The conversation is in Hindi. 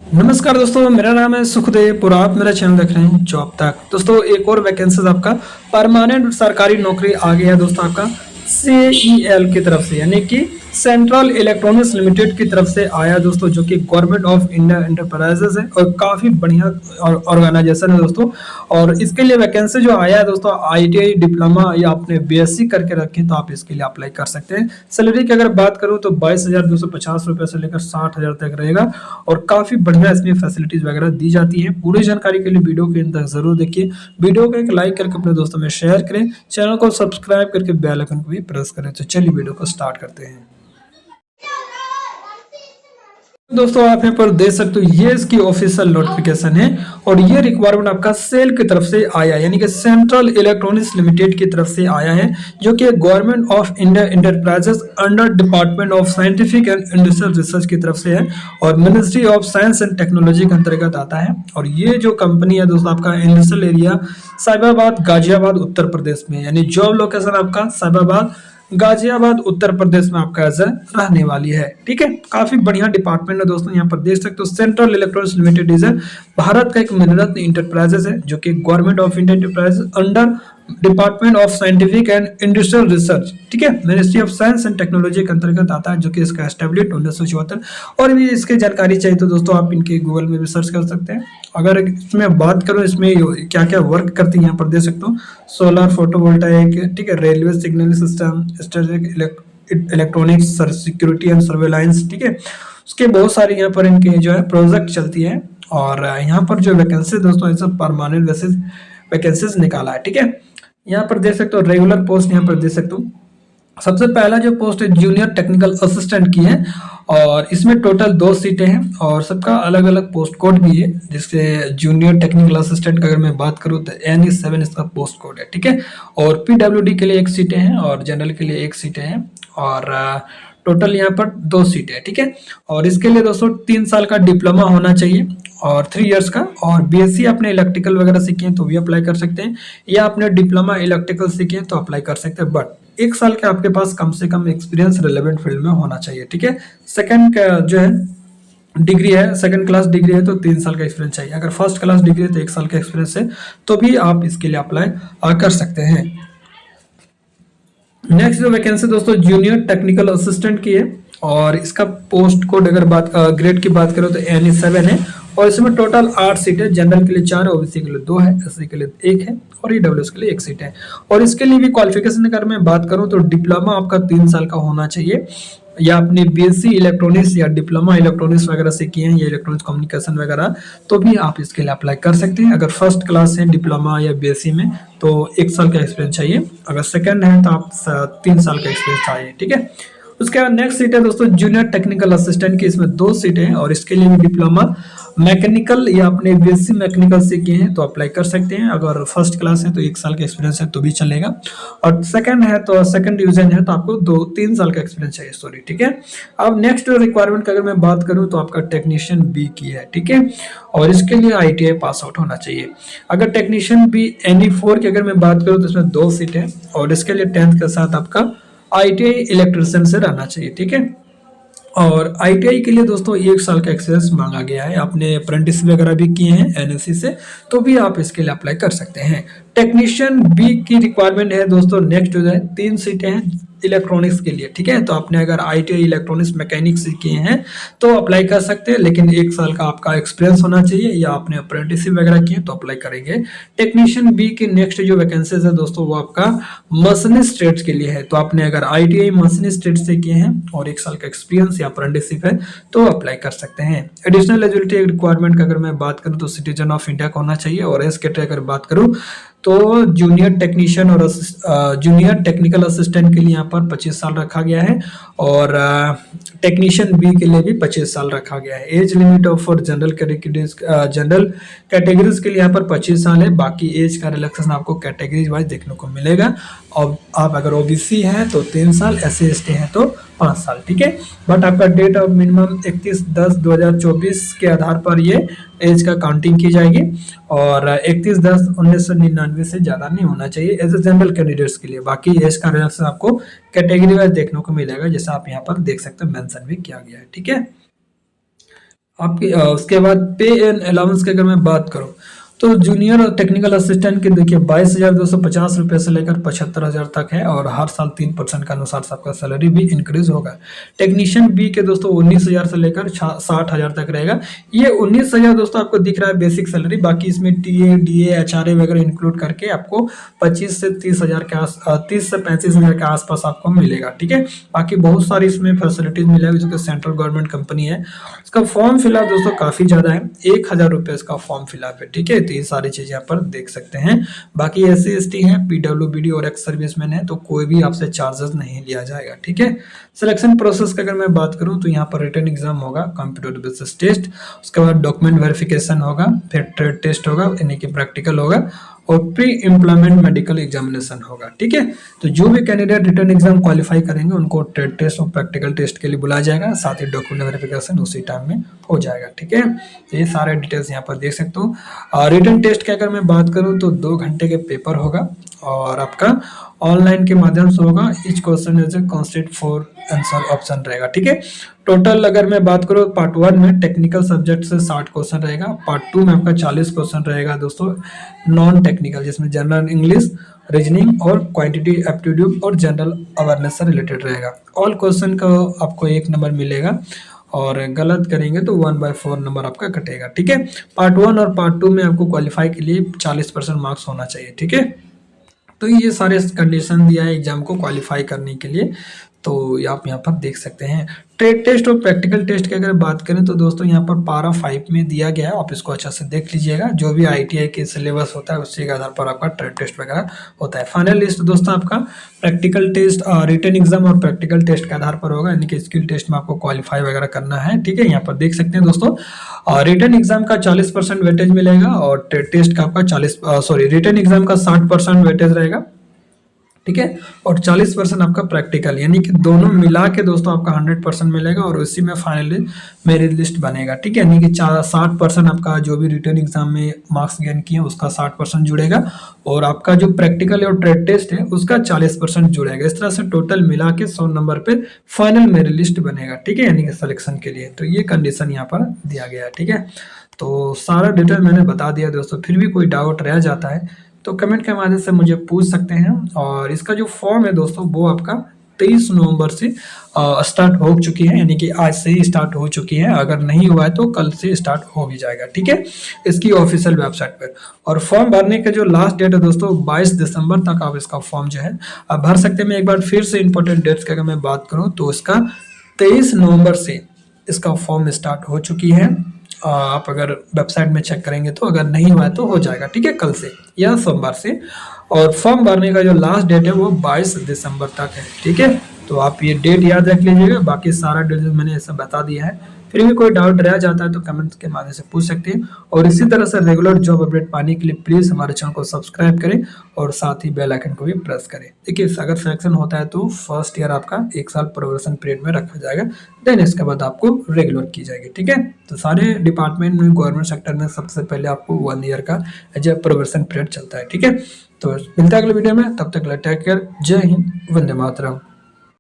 नमस्कार दोस्तों, मेरा नाम है सुखदेव और आप मेरा चैनल देख रहे हैं जॉब तक। दोस्तों एक और वैकेंसीज आपका परमानेंट सरकारी नौकरी आ गया है दोस्तों आपका CEL की तरफ से, यानी कि सेंट्रल इलेक्ट्रॉनिक्स लिमिटेड की तरफ से आया दोस्तों, जो कि गवर्नमेंट ऑफ इंडिया एंटरप्राइजेस है और काफ़ी बढ़िया ऑर्गेनाइजेशन है दोस्तों। और इसके लिए वैकेंसी जो आया है दोस्तों, ITI डिप्लोमा या आपने BSc करके रखे तो आप इसके लिए अप्लाई कर सकते हैं। सैलरी की अगर बात करूँ तो 22,250 रुपये से लेकर 60,000 तक रहेगा और काफ़ी बढ़िया इसमें फैसिलिटीज़ वगैरह दी जाती है। पूरी जानकारी के लिए वीडियो के अंत तक जरूर देखिए। वीडियो को एक लाइक करके अपने दोस्तों में शेयर करें, चैनल को सब्सक्राइब करके बेल आइकन को भी प्रेस करें। तो चलिए वीडियो को स्टार्ट करते हैं। दोस्तों आप यहाँ पर देख सकते हो, ये इसकी ऑफिशियल नोटिफिकेशन है और ये रिक्वायरमेंट आपका सेल की तरफ से आया है, यानी कि सेंट्रल इलेक्ट्रॉनिक्स लिमिटेड की तरफ से आया है, जो कि government of India enterprises under department of scientific and industrial research की तरफ से है और ministry of science and technology के अंतर्गत आता है। और ये जो कंपनी है दोस्तों आपका इंडस्ट्रियल एरिया साहिबाबाद गाजियाबाद उत्तर प्रदेश में, यानी जॉब लोकेशन आपका साहिबाबाद गाजियाबाद उत्तर प्रदेश में आपका ऐसा रहने वाली है। ठीक है, काफी बढ़िया डिपार्टमेंट है दोस्तों। यहाँ पर देख सकते हो, central electronics limited is Bharat का एक मिनरत्न इंटरप्राइजेस है, जो कि government of India enterprises under department of scientific and industrial research, ठीक है, ministry of science and technology के अंतर्गत आता है, जो कि इसका एस्टेब्लिश 1974। और भी इसकी जानकारी चाहिए तो दोस्तों आप इनके गूगल में भी सर्च कर सकते हैं। अगर इसमें बात करूं इसमें क्या क्या वर्क करती है, यहाँ पर देख सकते हो, सोलर फोटोवोल्टाइक, ठीक है, railway signal system, strategic electronics, security and surveillance, ठीक है, उसके बहुत सारी यहाँ पर इनके जो है प्रोजेक्ट चलती है। और यहाँ पर जो वैकेंसी दोस्तों सब परमानेंट बेसिस वैकेंसीज निकाला है। ठीक है, यहाँ पर देख सकते हो रेगुलर पोस्ट, यहाँ पर देख सकते हो सबसे पहला जो पोस्ट है जूनियर टेक्निकल असिस्टेंट की है और इसमें टोटल 2 सीटें हैं और सबका अलग अलग पोस्ट कोड भी है। जिससे जूनियर टेक्निकल असिस्टेंट का अगर मैं बात करूँ तो NE7 इसका पोस्ट कोड है। ठीक है, और PWD के लिए 1 सीटें हैं और जनरल के लिए 1 सीटें हैं और टोटल यहाँ पर 2 सीटें हैं। ठीक है, और इसके लिए दोस्तों 3 साल का डिप्लोमा होना चाहिए और 3 इयर्स का, और BSc आपने इलेक्ट्रिकल वगैरह सीखे हैं तो भी अप्लाई कर सकते हैं, या आपने डिप्लोमा इलेक्ट्रिकल सीखे हैं तो अप्लाई कर सकते हैं। बट 1 साल के आपके पास कम से कम एक्सपीरियंस रिलेवेंट फील्ड में होना चाहिए। ठीक है, सेकंड का जो है डिग्री है, सेकंड क्लास डिग्री है तो 3 साल का एक्सपीरियंस चाहिए। अगर फर्स्ट क्लास डिग्री है तो 1 साल का एक्सपीरियंस है तो भी आप इसके लिए अप्लाई कर सकते हैं। नेक्स्ट जो वैकेंसी दोस्तों जूनियर टेक्निकल असिस्टेंट की है और इसका पोस्ट कोड अगर बात ग्रेड की बात करो तो NE7 है और इसमें टोटल 8 सीट है। जनरल के लिए 4 है, OBC के लिए 2 है, SC के लिए 1 है और EWS के लिए 1 सीट है। और इसके लिए भी क्वालिफिकेशन अगर मैं बात करूं तो डिप्लोमा आपका 3 साल का होना चाहिए, या आपने BSc इलेक्ट्रॉनिक्स या डिप्लोमा इलेक्ट्रॉनिक्स वगैरह से किए हैं या इलेक्ट्रॉनिक्स कम्युनिकेशन वगैरह तो भी आप इसके लिए अप्लाई कर सकते हैं। अगर फर्स्ट क्लास है डिप्लोमा या BSc में तो 1 साल का एक्सपीरियंस चाहिए, अगर सेकंड है तो आप 3 साल का एक्सपीरियंस चाहिए। ठीक है, उसके बाद नेक्स्ट सीट है दोस्तों जूनियर टेक्निकल असिस्टेंट की, इसमें 2 सीटें हैं और इसके लिए भी डिप्लोमा मैकेनिकल या अपने BSc मैकेनिकल से किए हैं तो अप्लाई कर सकते हैं। अगर फर्स्ट क्लास है तो 1 साल का एक्सपीरियंस है तो भी चलेगा, और सेकंड है तो सेकंड डिवीजन है तो आपको 2-3 साल का एक्सपीरियंस चाहिए, सॉरी। ठीक है, अब नेक्स्ट रिक्वायरमेंट का अगर मैं बात करूं तो आपका टेक्नीशियन B की है। ठीक है, और इसके लिए ITI पास आउट होना चाहिए। अगर टेक्नीशियन B NE4 की अगर मैं बात करूँ तो इसमें 2 सीट है और इसके लिए 10th के साथ आपका ITI इलेक्ट्रिशियन से रहना चाहिए। ठीक है, और ITI के लिए दोस्तों 1 साल का एक्सपीरियंस मांगा गया है। आपने अप्रेंटिस वगैरह भी किए हैं NSC से तो भी आप इसके लिए अप्लाई कर सकते हैं। टेक्नीशियन B की रिक्वायरमेंट है दोस्तों, नेक्स्ट जो है 3 सीटें हैं इलेक्ट्रॉनिक्स के लिए। ठीक है, तो आपने अगर ITI इलेक्ट्रॉनिक्स मैकेनिक्स किए हैं तो अप्लाई कर सकते हैं, लेकिन 1 साल का आपका एक्सपीरियंस होना चाहिए या आपने अप्रेंटिसशिप वगैरह किए तो अप्लाई करेंगे। टेक्नीशियन B की नेक्स्ट जो वैकेंसीज है दोस्तों वो आपका मशीनिस्ट ट्रेड्स के लिए है, तो आपने अगर ITI मशीनिस्ट ट्रेड्स से किए हैं और 1 साल का एक्सपीरियंस या अप्रेंटिसशिप है तो अप्लाई कर सकते हैं। एडिशनल एलिजिबिलिटी रिक्वायरमेंट का अगर मैं बात करूं तो सिटीजन ऑफ इंडिया का होना चाहिए, और एज कैटेगरी अगर बात करूं तो जूनियर टेक्नीशियन और जूनियर टेक्निकल असिस्टेंट के लिए यहाँ पर 25 साल रखा गया है और टेक्नीशियन B के लिए भी 25 साल रखा गया है। Age limit of for general categories के लिए यहाँ पर 25 साल है, बाकी एज का रिलैक्सेशन आपको कैटेगरीज वाइज देखने को मिलेगा। और आप अगर OBC हैं तो 3 साल, SC ST हैं तो 5 साल। ठीक है, बट आपका डेट ऑफ मिनिमम 31/10/2024 के आधार पर ये एज का काउंटिंग की जाएगी और 31/10/1999 से ज़्यादा नहीं होना चाहिए एज ए जनरल कैंडिडेट्स के लिए। बाकी एज का रिलैक्सेशन आपको कैटेगरी वाइज देखने को मिलेगा, जैसा आप यहाँ पर देख सकते हैं मेंशन भी किया गया है। ठीक है, आपके उसके बाद पे एंड अलाउंस की अगर मैं बात करूं तो जूनियर और टेक्निकल असिस्टेंट के देखिए 22,250 रुपये से लेकर 75,000 तक है और हर साल 3% के अनुसार से आपका सैलरी भी इंक्रीज होगा। टेक्नीशियन बी के दोस्तों 19,000 से लेकर 60,000 तक रहेगा। ये 19,000 दोस्तों आपको दिख रहा है बेसिक सैलरी, बाकी इसमें टीए डीए एचआरए वगैरह इंक्लूड करके आपको 25 से 30,000 के 30 से 35,000 के आसपास आपको मिलेगा। ठीक है, बाकी बहुत सारी इसमें फैसिलिटीज मिलेगी जो कि सेंट्रल गवर्नमेंट कंपनी है। इसका फॉर्म फिलअप दोस्तों काफी ज्यादा है, 1,000 रुपये इसका फॉर्म फिलअप है। ठीक है, तो ये सारी चीजें यहाँ पर देख सकते हैं। बाकी SC ST है, PWBD और एक्स सर्विसमैन है तो कोई भी आपसे चार्जेस नहीं लिया जाएगा। ठीक है, सिलेक्शन प्रोसेस की अगर मैं बात करूं तो यहाँ पर रिटन एग्जाम होगा, कंप्यूटर बेसिस टेस्ट, उसके बाद डॉक्यूमेंट वेरिफिकेशन होगा, फिर ट्रेड टेस्ट होगा यानी कि प्रैक्टिकल होगा और प्री एम्प्लॉयमेंट मेडिकल एग्जामिनेशन होगा। ठीक है, तो जो भी कैंडिडेट रिटर्न एग्जाम क्वालिफाई करेंगे उनको ट्रेड टेस्ट और प्रैक्टिकल टेस्ट के लिए बुलाया जाएगा, साथ ही डॉक्यूमेंट वेरिफिकेशन उसी टाइम में हो जाएगा। ठीक है, तो ये सारे डिटेल्स यहाँ पर देख सकते हो। रिटर्न टेस्ट की अगर मैं बात करूँ तो 2 घंटे के पेपर होगा और आपका ऑनलाइन के माध्यम से होगा। Each question is constant 4 answer option रहेगा। ठीक है, टोटल अगर मैं बात करूँ पार्ट 1 में टेक्निकल सब्जेक्ट से 60 क्वेश्चन रहेगा, पार्ट 2 में आपका 40 क्वेश्चन रहेगा दोस्तों नॉन टेक्निकल, जिसमें जनरल इंग्लिश, रीजनिंग और क्वांटिटी एप्टीट्यूड और जनरल अवेयरनेस से रिलेटेड रहेगा। ऑल क्वेश्चन का आपको 1 नंबर मिलेगा और गलत करेंगे तो 1/4 नंबर आपका कटेगा। ठीक है, पार्ट 1 और पार्ट 2 में आपको क्वालिफाई के लिए 40% मार्क्स होना चाहिए। ठीक है, तो ये सारे कंडीशन दिया है एग्जाम को क्वालिफाई करने के लिए, तो आप यहाँ पर देख सकते हैं। ट्रेड टेस्ट और प्रैक्टिकल टेस्ट की अगर बात करें तो दोस्तों यहाँ पर पारा 5 में दिया गया है, आप इसको अच्छा से देख लीजिएगा। जो भी ITI के सिलेबस होता है उसी के आधार पर आपका ट्रेड टेस्ट वगैरह होता है। फाइनल लिस्ट दोस्तों आपका प्रैक्टिकल टेस्ट, रिटन एग्जाम और प्रैक्टिकल टेस्ट के आधार पर होगा, यानी कि स्किल टेस्ट में आपको क्वालिफाई वगैरह करना है। ठीक है, यहाँ पर देख सकते हैं दोस्तों रिटन एग्जाम का 40% वेटेज मिलेगा और ट्रेड टेस्ट का आपका रिटन एग्जाम का 60% वेटेज रहेगा। ठीक है, और 40% आपका प्रैक्टिकल, यानी कि दोनों मिला के दोस्तों आपका 100% मिलेगा और उसी में फाइनली मेरिट लिस्ट बनेगा। ठीक है, यानी कि 60% आपका जो भी रिटर्न एग्जाम में मार्क्स गेन किए उसका 60% जुड़ेगा और आपका जो प्रैक्टिकल और ट्रेड टेस्ट है उसका 40% जुड़ेगा। इस तरह से टोटल मिला के 100 नंबर पे फाइनल मेरिट लिस्ट बनेगा। ठीक है, यानी कि सिलेक्शन के लिए तो ये कंडीशन यहाँ पर दिया गया है। ठीक है, तो सारा डिटेल मैंने बता दिया दोस्तों। फिर भी कोई डाउट रह जाता है तो कमेंट के माध्यम से मुझे पूछ सकते हैं। और इसका जो फॉर्म है दोस्तों वो आपका 23 नवंबर से स्टार्ट हो चुकी है, यानी कि आज से ही स्टार्ट हो चुकी है। अगर नहीं हुआ है तो कल से स्टार्ट हो भी जाएगा। ठीक है, इसकी ऑफिशियल वेबसाइट पर। और फॉर्म भरने का जो लास्ट डेट है दोस्तों 22 दिसंबर तक आप इसका फॉर्म जो है आप भर सकते हैं। मैं एक बार फिर से इंपॉर्टेंट डेट्स की अगर मैं बात करूँ तो इसका 23 नवंबर से इसका फॉर्म स्टार्ट हो चुकी है। आप अगर वेबसाइट में चेक करेंगे तो अगर नहीं हुआ है तो हो जाएगा। ठीक है, कल से या सोमवार से। और फॉर्म भरने का जो लास्ट डेट है वो 22 दिसंबर तक है। ठीक है, तो आप ये डेट याद रख लीजिएगा। बाकी सारा डिटेल्स मैंने ऐसा बता दिया है। फिर भी कोई डाउट रह जाता है तो कमेंट्स के माध्यम से पूछ सकते हैं। और इसी तरह से रेगुलर जॉब अपडेट पाने के लिए प्लीज़ हमारे चैनल को सब्सक्राइब करें और साथ ही बेल आइकन को भी प्रेस करें। देखिए, अगर सिलेक्शन होता है तो फर्स्ट ईयर आपका 1 साल प्रोबेशन पीरियड में रखा जाएगा, देन इसके बाद आपको रेगुलर की जाएगी। ठीक है, तो सारे डिपार्टमेंट में गवर्नमेंट सेक्टर में सबसे पहले आपको 1 ईयर का एज ए प्रोबेशन पीरियड चलता है। ठीक है, तो मिलता है अगले वीडियो में, तब तक टेक केयर, जय हिंद, वंदे मातरम।